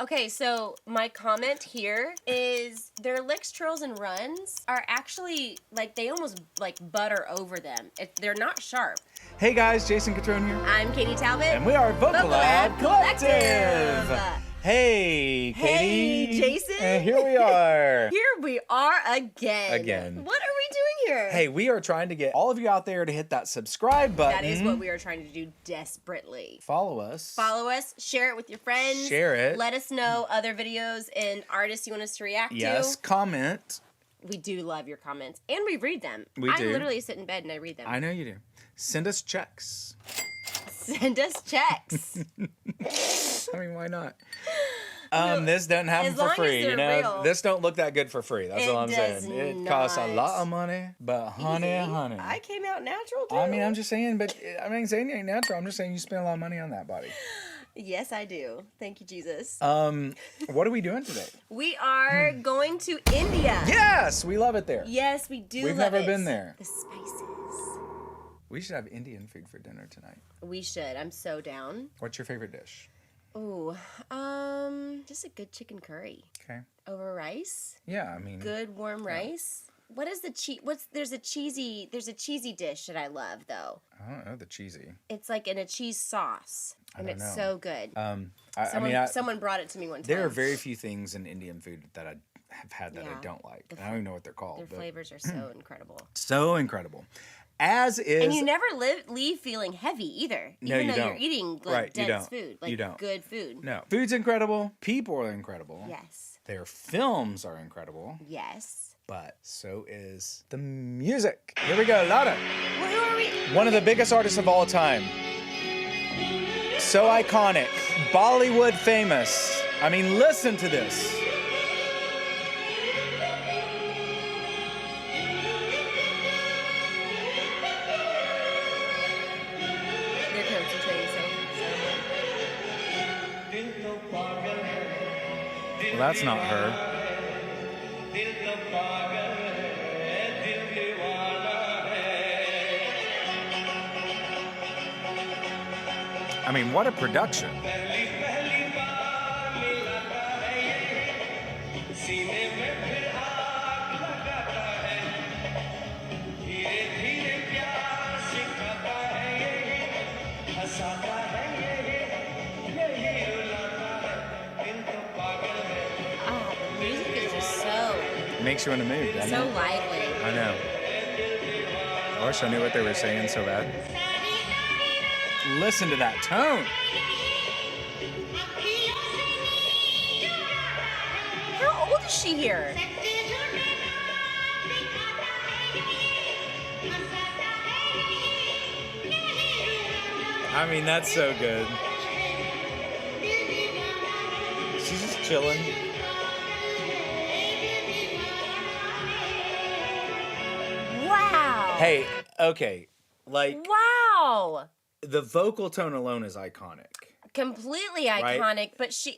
Okay, so my comment here is their licks, trills, and runs are actually, like, they almost, like, butter over them. They're not sharp. Hey guys, Jason Catron here. I'm Katie Talbot. And we are Vocal Lab Collective. Hey, Katie. Hey, Jason. And here we are. Here we are again. Again. What are we doing here? Hey, we are trying to get all of you out there to hit that subscribe button. That is what we are trying to do desperately. Follow us. Follow us. Share it with your friends. Share it. Let us know other videos and artists you want us to react to. Yes, comment. We do love your comments. And we read them. We do. I literally sit in bed and I read them. I know you do. Send us checks. Send us checks. I mean, why not? This doesn't happen for free, you know. Real. This don't look that good for free. That's all I'm saying. It costs a lot of money, but honey. I came out natural too. I mean, I'm just saying, but I ain't saying you ain't natural. I'm just saying you spend a lot of money on that body. Yes, I do. Thank you, Jesus. What are we doing today? We are going to India. Yes, we love it there. Yes, we do. We've never been there. The spices. We should have Indian food for dinner tonight. We should. I'm so down. What's your favorite dish? Ooh, just a good chicken curry. Okay. Over rice. Yeah, I mean. Good warm rice. What is the there's a cheesy dish that I love though. I don't know the cheesy. It's like in a cheese sauce, and it's so good. Someone brought it to me one time. There are very few things in Indian food that I have had that I don't like. I don't even know what they're called. Their flavors are so incredible. So incredible. As is, and you never leave feeling heavy either. No, even you though don't. You're eating like dense food, like good food. No, food's incredible. People are incredible. Yes. Their films are incredible. Yes. But so is the music. Here we go, Lata. Well, who are we? One of the biggest artists of all time. So iconic, Bollywood famous. I mean, listen to this. Well, that's not her. I mean, what a production. Makes you want to move, doesn't it? So lively. I know. I wish I knew what they were saying so bad. Listen to that tone. How old is she here? I mean, that's so good. She's just chilling. Wow. Hey, okay, like. Wow. The vocal tone alone is iconic. Completely iconic, right? But she's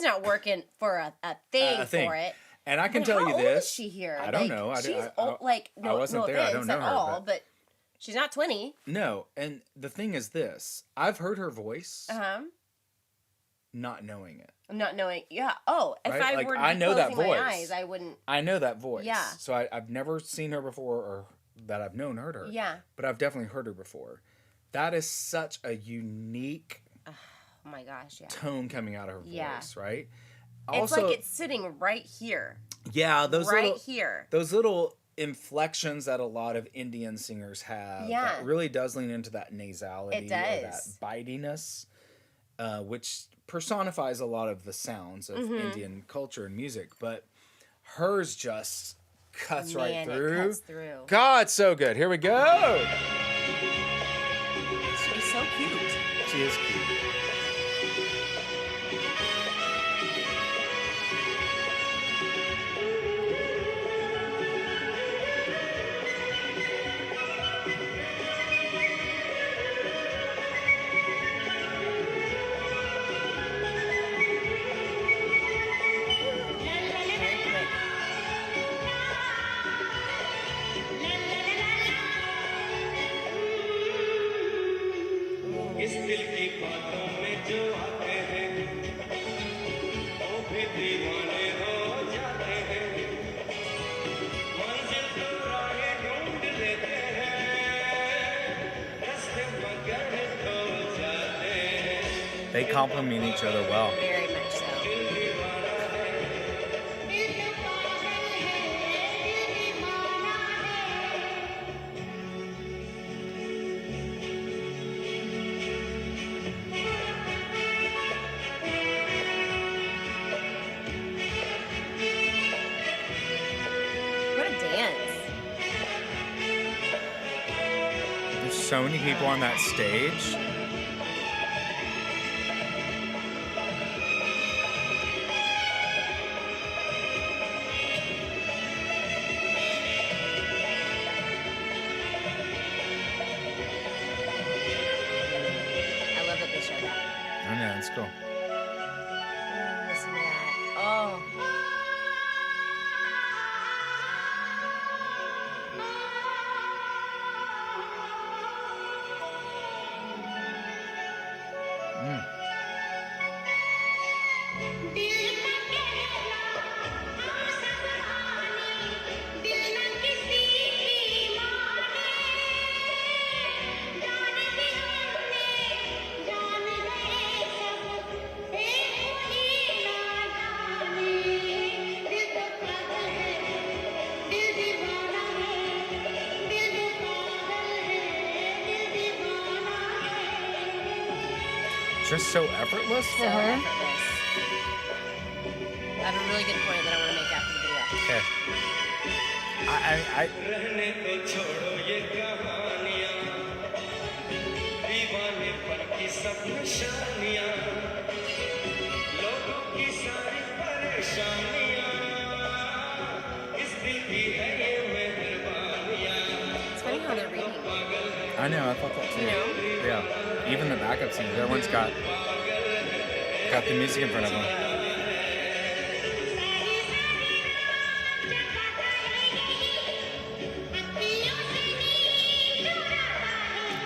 not working for a thing for it. And I can tell you this. How old is she here? I don't know. She's old, I wasn't there. I don't know her at all, but she's not 20. No, and the thing is this. I've heard her voice. Not knowing it. Not knowing, yeah. Oh, if I were to be closing my eyes, I wouldn't. I know that voice. Yeah. So I've never seen her before, or that I've heard her. Yeah. But I've definitely heard her before. That is such a unique. Oh my gosh! Yeah. Tone coming out of her voice, right? It's like it's sitting right here. Yeah, here. Those little inflections that a lot of Indian singers have. Yeah. That really does lean into that nasality. It does. Or that bitiness, which personifies a lot of the sounds of Indian culture and music. But hers just cuts right through. It cuts through. God, so good. Here we go. She's so cute. She is cute. They complement each other well. Very much so. What a dance. There's so many people on that stage. I love that they show that. I know, it's cool. Listen to that. Oh. Just so effortless for So her. effortless. I have a really good point that I want to make after the video. Okay. रहने को छोड़ो ये कहानियाँ दीवानेपन की सब निशानियाँ लोगों की सारी परेशानियाँ इस दिल की है ये मेहरबानियाँ It's funny how they're reading. I know, I thought that too. You know? Yeah. Even the backup singers, everyone's got the music in front of them.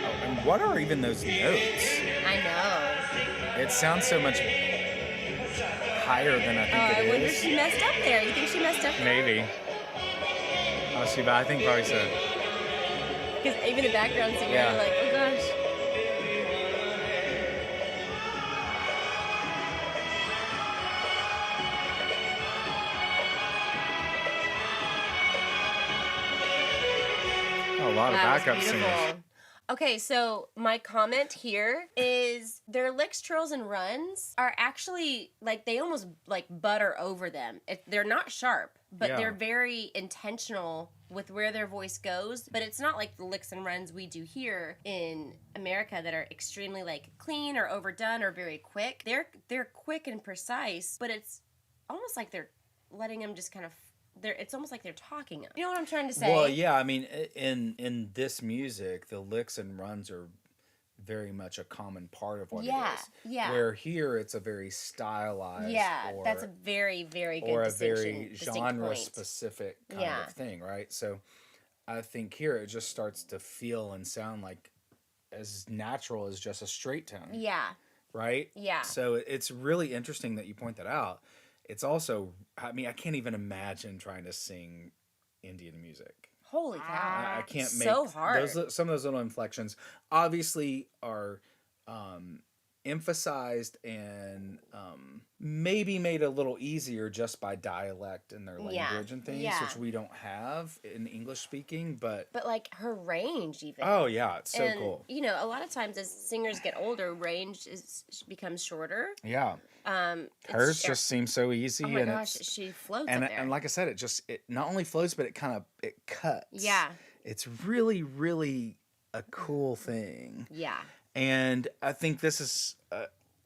Oh, and what are even those notes? I know. It sounds so much higher than I Oh, think I it wonder if is. she messed up there. You think she messed up there? Maybe. Oh, see, but I think probably so. Because even the background singer, Yeah. you're like, oh gosh. Oh, a lot of That was backup beautiful. singers. Okay, so my comment here is their licks, trills, and runs are actually like they almost like butter over them. They're not sharp, but Yeah. they're very intentional with where their voice goes. But it's not like the licks and runs we do here in America that are extremely like clean or overdone or very quick. They're quick and precise, but it's almost like they're letting them just kind of. It's almost like they're talking. You know what I'm trying to say? Well, yeah, I mean, in this music, the licks and runs are very much a common part of what it Yeah, is. yeah. Where here it's a very stylized, Yeah, or, that's a very, very good or a distinction. very distinct genre point. specific kind Yeah. of thing, right? So I think here it just starts to feel and sound like as natural as just a straight tone, Yeah, right? yeah. So it's really interesting that you point that out. It's also, I mean, I can't even imagine trying to sing Indian music. Holy cow! I can't make so hard. some of those little inflections obviously are emphasized and maybe made a little easier just by dialect and their Yeah, language and things, yeah. which we don't have in English speaking. But But her range, even. oh yeah, it's so and, cool. You know, a lot of times as singers get older, range becomes shorter. Yeah, It's- hers just seems so easy. Oh my and gosh, it's, she floats and up there. and like I said, it not only flows, but it cuts. Yeah. It's really, really a cool thing. Yeah. And I think this is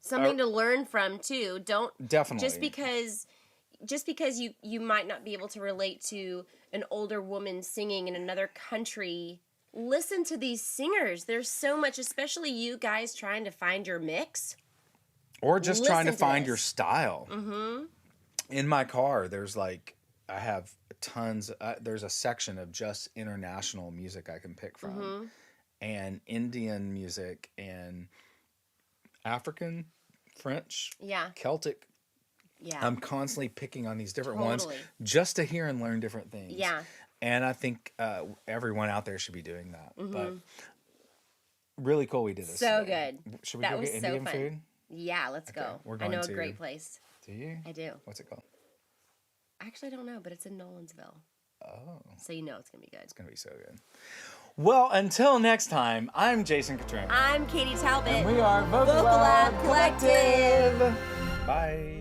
Something to learn from too. Don't definitely just because you might not be able to relate to an older woman singing in another country. Listen to these singers. There's so much, especially you guys trying to find your mix. or just trying to listen to find your this. style. Mm-hmm. In my car, there's I have tons. There's a section of just international music I can pick from, Mm-hmm. and Indian music and African, French, Yeah. Celtic. Yeah. I'm constantly picking on these different ones Totally. just to hear and learn different things. Yeah. And I think everyone out there should be doing that. Mm-hmm. But really cool we did this. So today. good. Should we That go was get so Indian fun. food? Yeah, let's go. we're I know going a great to- place. Do you? I do. What's it called? Actually, I don't know, but it's in Nolansville. Oh, So you know it's going to be good. it's going to be so good. Well, until next time, I'm Jason Catron. I'm Katie Talbot. And we are Vocal Vocal Lab Lab Collective. Bye.